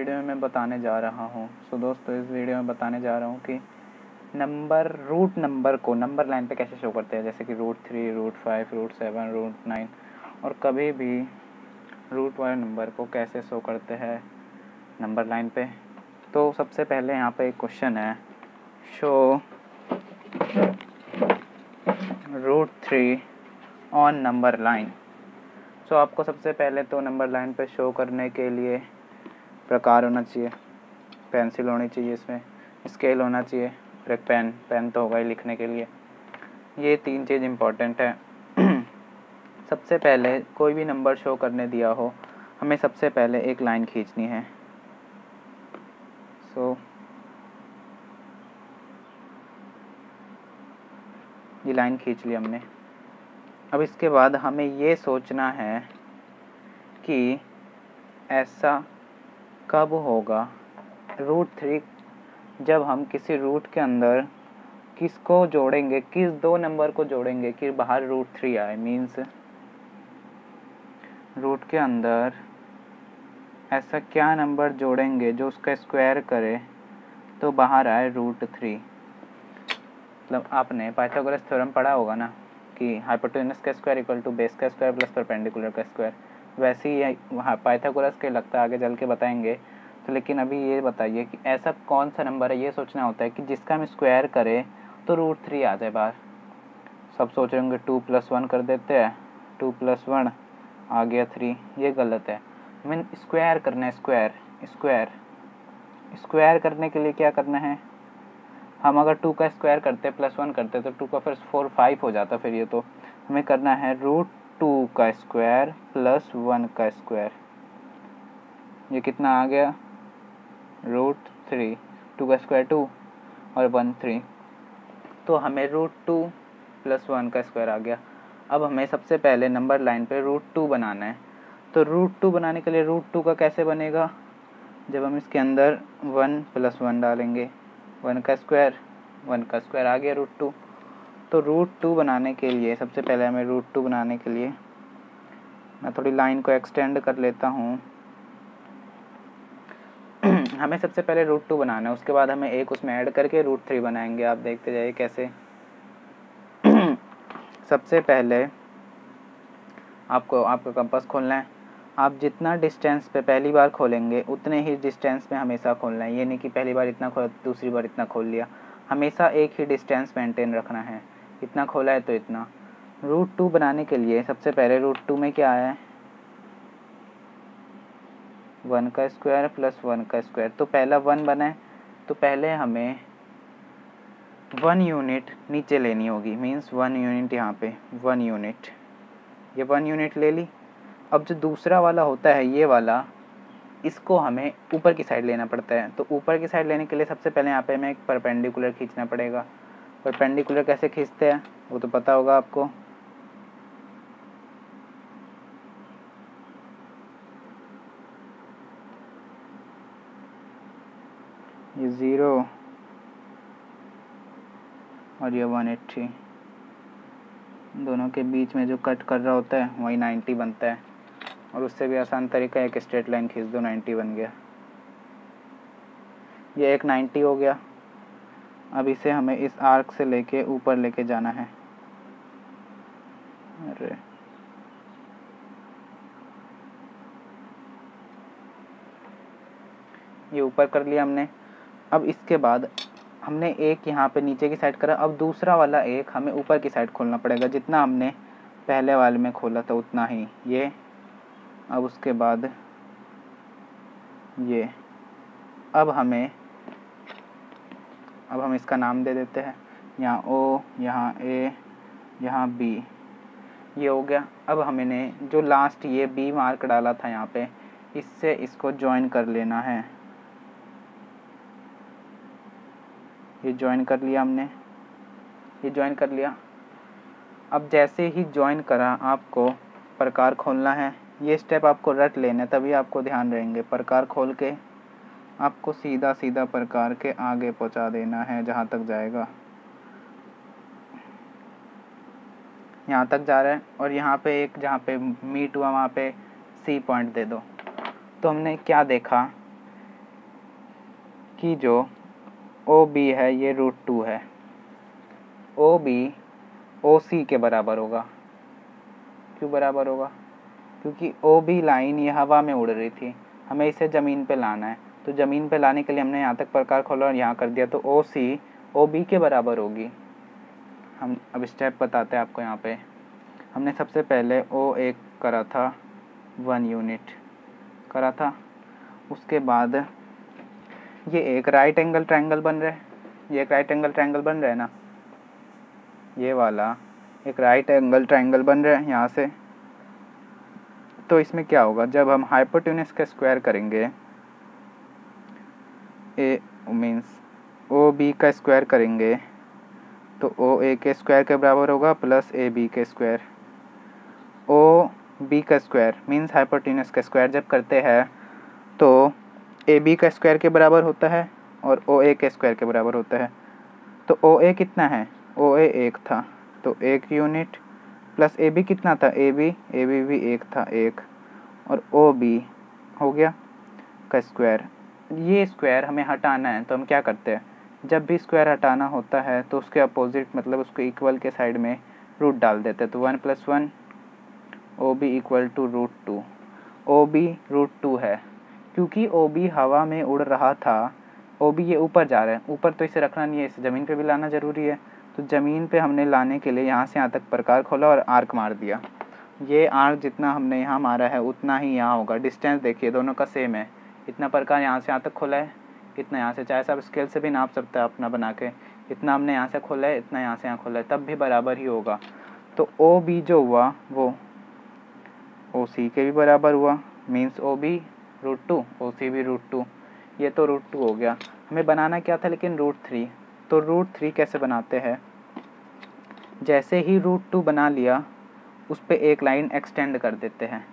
Video में मैं बताने जा रहा हूँ। सो दोस्तों, इस वीडियो में बताने जा रहा हूँ कि रूट नंबर को नंबर लाइन पे कैसे शो करते हैं, जैसे कि √3, √5, √7, √9 और कभी भी रूट वाले नंबर को कैसे शो करते हैं नंबर लाइन पे। तो सबसे पहले यहाँ पे एक क्वेश्चन है, शो √3 ऑन नंबर लाइन। सो आपको सबसे पहले तो नंबर लाइन पे शो करने के लिए प्रकार होना चाहिए, पेंसिल होनी चाहिए, इसमें स्केल होना चाहिए और एक पेन तो होगा ही लिखने के लिए। ये 3 चीज़ इम्पोर्टेंट है। सबसे पहले कोई भी नंबर शो करने दिया हो, हमें सबसे पहले एक लाइन खींचनी है। सो ये लाइन खींच ली हमने। अब इसके बाद हमें ये सोचना है कि ऐसा कब होगा √3 जब हम किसी रूट के अंदर किसको जोड़ेंगे, किस 2 नंबर को जोड़ेंगे कि बाहर √3 आए। मीन्स रूट के अंदर ऐसा क्या नंबर जोड़ेंगे जो उसका स्क्वायर करे तो बाहर आए √3। मतलब आपने पाइथागोरस थ्योरम पढ़ा होगा ना कि हाइपोटेनस का स्क्वायर इक्वल टू बेस का स्क्वायर प्लस परपेंडिकुलर का स्क्वायर। वैसे ही वहाँ पाइथागोरस के लगता आगे चल के बताएंगे। तो लेकिन अभी ये बताइए कि ऐसा कौन सा नंबर है, ये सोचना होता है कि जिसका हम स्क्वायर करें तो √3 आ जाए बाहर। सब सोच रहे होंगे 2 + 1 कर देते हैं, 2 + 1 आ गया 3। ये गलत है। हमें स्क्वायर करना है। स्क्वायर करने के लिए क्या करना है, हम अगर 2 का स्क्वायर करते +1 करते तो 2 का फिर 4 5 हो जाता। फिर ये तो हमें करना है √2 का स्क्वायर + 1 का स्क्वायर। ये कितना आ गया, √3। 2 का स्क्वायर 2 और 1 3, तो हमें √2 + 1 का स्क्वायर आ गया। अब हमें सबसे पहले नंबर लाइन पे √2 बनाना है। तो √2 बनाने के लिए √2 का कैसे बनेगा, जब हम इसके अंदर 1 + 1 डालेंगे, 1 का स्क्वायर आ गया √2। तो √2 बनाने के लिए सबसे पहले हमें √2 बनाने के लिए मैं थोड़ी लाइन को एक्सटेंड कर लेता हूँ। हमें सबसे पहले √2 बनाना है, उसके बाद हमें एक उसमें ऐड करके √3 बनाएंगे। आप देखते जाइए कैसे। सबसे पहले आपको आपका कंपास खोलना है। आप जितना डिस्टेंस पे पहली बार खोलेंगे उतने ही डिस्टेंस में हमेशा खोलना है। ये नहीं कि पहली बार इतना खोला दूसरी बार इतना खोल लिया। हमेशा एक ही डिस्टेंस मेंटेन रखना है। इतना खोला है तो इतना। √2 बनाने के लिए सबसे पहले √2 में क्या आया है, 1 का स्क्वायर + 1 का स्क्वायर। तो पहला 1 बना है, तो पहले हमें 1 यूनिट नीचे लेनी होगी। मीन्स 1 यूनिट यहाँ पे 1 यूनिट, ये 1 यूनिट ले ली। अब जो दूसरा वाला होता है ये वाला, इसको हमें ऊपर की साइड लेना पड़ता है। तो ऊपर की साइड लेने के लिए सबसे पहले यहाँ पे हमें एक परपेंडिकुलर खींचना पड़ेगा। परपेंडिकुलर कैसे खींचते हैं वो तो पता होगा आपको। ये 0 और ये 180, दोनों के बीच में जो कट कर रहा होता है वही 90 बनता है। और उससे भी आसान तरीका है, एक स्ट्रेट लाइन खींच दो, 90 बन गया। ये एक 90 हो गया। अब इसे हमें इस आर्क से लेके ऊपर लेके जाना है। अरे ये ऊपर कर लिया हमने। अब इसके बाद हमने एक यहाँ पे नीचे की साइड करा। अब दूसरा वाला एक हमें ऊपर की साइड खोलना पड़ेगा, जितना हमने पहले वाले में खोला था उतना ही ये। अब उसके बाद ये, अब हम इसका नाम दे देते हैं, यहाँ O, यहाँ A, यहाँ B। ये हो गया। अब हमने जो लास्ट ये B मार्क डाला था यहाँ पे, इससे इसको ज्वाइन कर लेना है। ये ज्वाइन कर लिया हमने, ये ज्वाइन कर लिया। अब जैसे ही ज्वाइन करा आपको प्रकार खोलना है। ये स्टेप आपको रट लेना, तभी आपको ध्यान रहेंगे। प्रकार खोल के आपको सीधा सीधा प्रकार के आगे पहुंचा देना है जहाँ तक जाएगा। यहाँ तक जा रहा है और यहाँ पे एक जहाँ पे मीट हुआ वहाँ पे C पॉइंट दे दो। तो हमने क्या देखा कि जो ओ बी है ये √2 है, ओ बी ओ सी के बराबर होगा। क्यों बराबर होगा? क्योंकि ओ बी लाइन ये हवा में उड़ रही थी, हमें इसे ज़मीन पे लाना है, तो ज़मीन पे लाने के लिए हमने यहाँ तक प्रकार खोला और यहाँ कर दिया, तो ओ सी ओ बी के बराबर होगी। हम अब स्टेप बताते हैं आपको। यहाँ पे हमने सबसे पहले ओ एक करा था 1 यूनिट करा था, उसके बाद ये एक राइट एंगल ट्रायंगल बन रहा है, ये एक राइट एंगल ट्रायंगल बन रहा है ना, ये वाला एक राइट एंगल ट्रायंगल बन रहा है यहाँ से। तो इसमें क्या होगा, जब हम हाइपोटेन्यूज का स्क्वायर करेंगे, ए मीन्स ओ बी का स्क्वायर करेंगे, तो ओ ए के स्क्वायर के बराबर होगा प्लस ए बी के स्क्वायर। ओ बी का स्क्वायर मीन्स हाइपोटेन्यूज का स्क्वायर जब करते हैं तो ए बी का स्क्वायर के बराबर होता है और ओ ए के स्क्वायर के बराबर होता है। तो ओ ए कितना है, ओ ए एक था तो 1 यूनिट, प्लस ए बी कितना था, ए बी भी एक था 1, और ओ बी हो गया का स्क्वायर। ये स्क्वायर हमें हटाना है, तो हम क्या करते हैं, जब भी स्क्वायर हटाना होता है तो उसके अपोजिट मतलब उसके इक्वल के साइड में रूट डाल देते हैं। तो 1 + 1 O B equal to √2। O B √2 है क्योंकि ओ बी हवा में उड़ रहा था, ओ बी ये ऊपर जा रहा है, ऊपर तो इसे रखना नहीं है, इसे ज़मीन पे भी लाना ज़रूरी है। तो ज़मीन पे हमने लाने के लिए यहाँ से यहाँ तक प्रकार खोला और आर्क मार दिया। ये आर्क जितना हमने यहाँ मारा है उतना ही यहाँ होगा। डिस्टेंस देखिए दोनों का सेम है, इतना प्रकार यहाँ से यहाँ तक खोला है, इतना यहाँ से, चाहे सब स्केल से भी नाप सकते हैं अपना बना के, इतना हमने यहाँ से खोला है, इतना यहाँ से यहाँ खोला है, तब भी बराबर ही होगा। तो ओ बी जो हुआ वो ओ सी के भी बराबर हुआ, मीन्स ओ बी √2 ओ सी भी √2। ये तो √2 हो गया। हमें बनाना क्या था लेकिन √3। तो √3 कैसे बनाते हैं, जैसे ही √2 बना लिया उस पर एक लाइन एक्सटेंड कर देते हैं।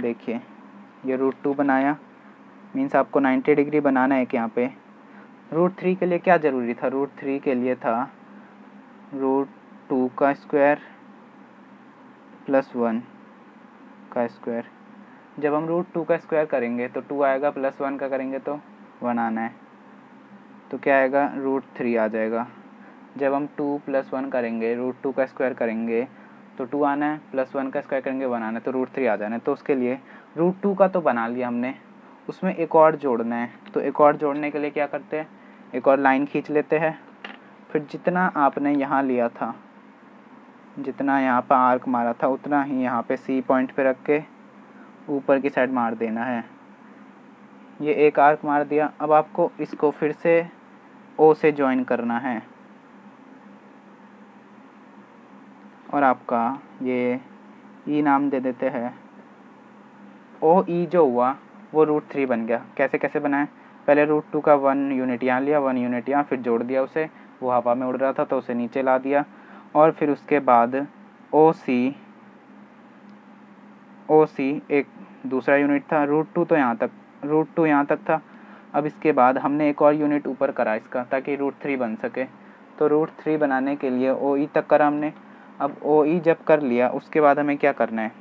देखिए ये √2 बनाया, मीन्स आपको 90 डिग्री बनाना है कि यहाँ पे। √3 के लिए क्या ज़रूरी था, √3 के लिए था √2 का स्क्वायर प्लस 1 का स्क्वायर। जब हम √2 का स्क्वायर करेंगे तो 2 आएगा, प्लस 1 का करेंगे तो 1 आना है, तो क्या आएगा, √3 आ जाएगा। जब हम 2 + 1 करेंगे, √2 का स्क्वायर करेंगे तो 2 आना है, प्लस 1 का स्क्वायर करेंगे 1 आना है, तो √3 आ जाना है। तो उसके लिए √2 का तो बना लिया हमने, उसमें एक और जोड़ना है। तो एक और जोड़ने के लिए क्या करते हैं, एक और लाइन खींच लेते हैं, फिर जितना आपने यहाँ लिया था, जितना यहाँ पर आर्क मारा था उतना ही यहाँ पे सी पॉइंट पे रख के ऊपर की साइड मार देना है। ये एक आर्क मार दिया। अब आपको इसको फिर से ओ से ज्वाइन करना है और आपका ये ई नाम दे देते हैं। ओ ई जो हुआ वो √3 बन गया। कैसे कैसे बनाए, पहले √2 का 1 यूनिट यहाँ लिया, 1 यूनिट यहाँ, फिर जोड़ दिया उसे, वो हवा में उड़ रहा था तो उसे नीचे ला दिया, और फिर उसके बाद ओ सी एक दूसरा यूनिट था, √2 तो √2 यहाँ तक था। अब इसके बाद हमने एक और यूनिट ऊपर करा इसका ताकि √3 बन सके। तो √3 बनाने के लिए ओ ई तक करा हमने। अब ओ ई जब कर लिया उसके बाद हमें क्या करना है,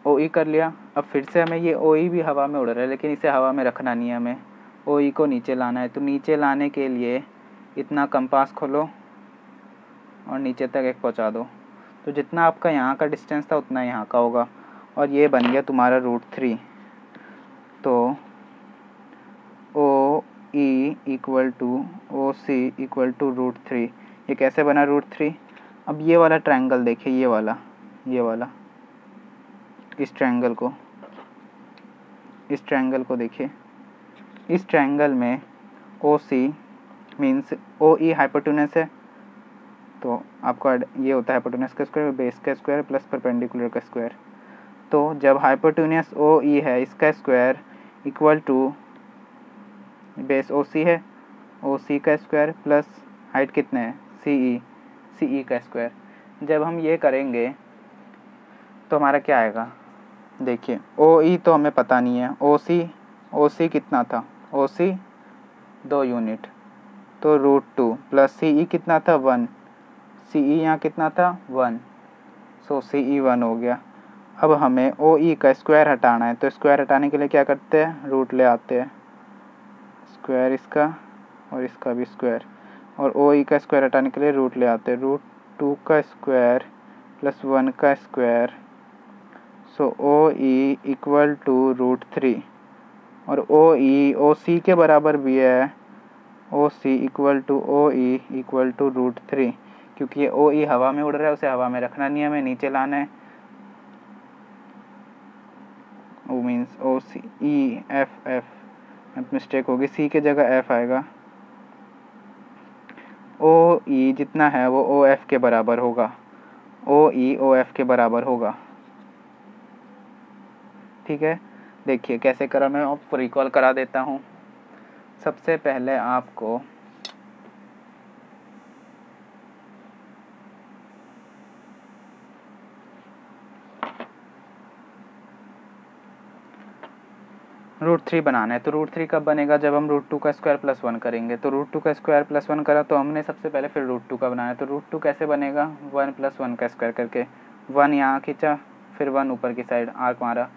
ओ ई कर लिया। अब फिर से हमें ये ओ ई भी हवा में उड़ रहा है लेकिन इसे हवा में रखना नहीं है, हमें ओ ई को नीचे लाना है। तो नीचे लाने के लिए इतना कंपास खोलो और नीचे तक एक पहुंचा दो, तो जितना आपका यहाँ का डिस्टेंस था उतना यहाँ का होगा, और ये बन गया तुम्हारा √3। तो O E equal to O C equal to √3। ये कैसे बना √3, अब ये वाला ट्रायंगल देखिए, ये वाला इस ट्रायंगल को देखिए। इस ट्रायंगल में ओ सी मीन्स ओ ई हाइपोटेन्यूज है, तो आपका ये होता है हाइपोटेन्यूज का स्क्वायर, बेस का स्क्वायर प्लस परपेंडिकुलर का स्क्वायर। तो जब हाइपोटेन्यूज ओ ई है इसका स्क्वायर इक्वल टू बेस ओ सी है, ओ सी का स्क्वायर प्लस हाइट कितने है, सी ई का स्क्वायर। जब हम ये करेंगे तो हमारा क्या आएगा, देखिए ओ ई तो हमें पता नहीं है, ओ सी कितना था, ओ सी 2 यूनिट, तो √2 प्लस सी ई कितना था 1, सी ई यहाँ कितना था 1, सो सी ई 1 हो गया। अब हमें ओ ई का स्क्वायर हटाना है, तो स्क्वायर हटाने के लिए क्या करते हैं, रूट ले आते हैं, स्क्वायर इसका और इसका भी स्क्वायर, और ओ ई का स्क्वायर हटाने के लिए रूट ले आते हैं, रूट 2 का स्क्वायर प्लस 1 का square, so O E equal to root 3, और ओ ई ओ सी के बराबर भी है, O C equal to O E equal to root 3, क्योंकि ये ओ ई हवा में उड़ रहा है, उसे हवा में रखना नहीं है, हमें नीचे लाना है। ओ मीन्स ओ सी ई एफ एफ मिस्टेक होगी, सी के जगह एफ आएगा। ओ ई जितना है वो ओ एफ के बराबर होगा, ओ ई ओ एफ के बराबर होगा। ठीक है, देखिए कैसे करा, मैं आपको रिकॉल करा देता हूँ। सबसे पहले आपको रूट 3 बनाना है, तो रूट 3 कब बनेगा, जब हम रूट 2 का स्क्वायर प्लस 1 करेंगे। तो रूट 2 का स्क्वायर प्लस 1 करा तो हमने सबसे पहले फिर रूट 2 का बनाना है, तो रूट 2 कैसे बनेगा, 1 प्लस 1 का स्क्वायर करके, 1 यहाँ खींचा, फिर 1 ऊपर की साइड आर्क मारा।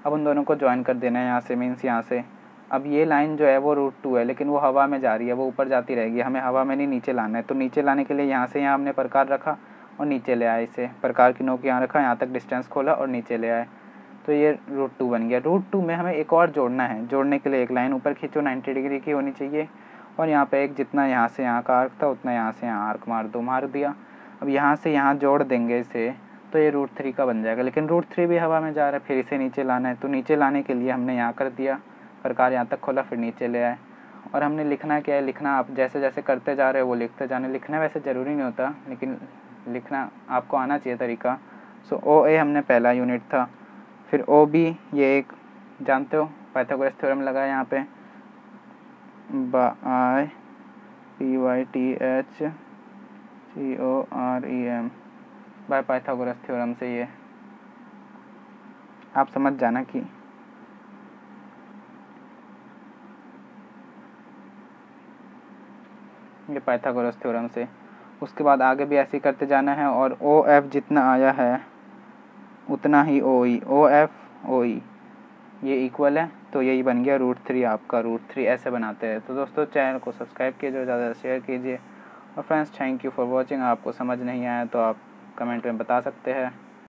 अब उन दोनों को ज्वाइन कर देना है यहाँ से, मीन्स यहाँ से। अब ये लाइन जो है वो रूट 2 है, लेकिन वो हवा में जा रही है, वो ऊपर जाती रहेगी, हमें हवा में नहीं नीचे लाना है। तो नीचे लाने के लिए यहाँ से यहाँ हमने प्रकार रखा और नीचे ले आए इसे, प्रकार की नोक यहाँ रखा, यहाँ तक डिस्टेंस खोला और नीचे ले आए, तो ये रूट 2 बन गया। रूट 2 में हमें एक और जोड़ना है, जोड़ने के लिए एक लाइन ऊपर खींचो 90 डिग्री की होनी चाहिए, और यहाँ पे एक जितना यहाँ से यहाँ का आर्क था उतना यहाँ से यहाँ आर्क मार दो, मार दिया। अब यहाँ से यहाँ जोड़ देंगे इसे, तो ये रूट 3 का बन जाएगा, लेकिन रूट 3 भी हवा में जा रहा है, फिर इसे नीचे लाना है। तो नीचे लाने के लिए हमने यहाँ कर दिया, प्रकार यहाँ तक खोला, फिर नीचे ले आए। और हमने लिखना क्या है, लिखना आप जैसे जैसे करते जा रहे हो वो लिखते जाने, लिखना वैसे ज़रूरी नहीं होता, लेकिन लिखना आपको आना चाहिए तरीका। सो ओ ए हमने पहला यूनिट था, फिर ओ बी, ये एक जानते हो पाइथागोरस थ्योरम लगा है यहाँ पे, by P Y T H C O R E M, by Pythagoras theorem से, ये आप समझ जाना कि ये पाइथागोरस थ्योरम से। उसके बाद आगे भी ऐसे ही करते जाना है, और ओ एफ जितना आया है उतना ही ओ ई, ओ एफ ओ ई ये इक्वल है, तो यही बन गया रूट 3 आपका, रूट 3 ऐसे बनाते हैं। तो दोस्तों चैनल को सब्सक्राइब कीजिए, ज़्यादा शेयर कीजिए, और friends thank you for watching. आपको समझ नहीं आया तो आप कमेंट में बता सकते हैं।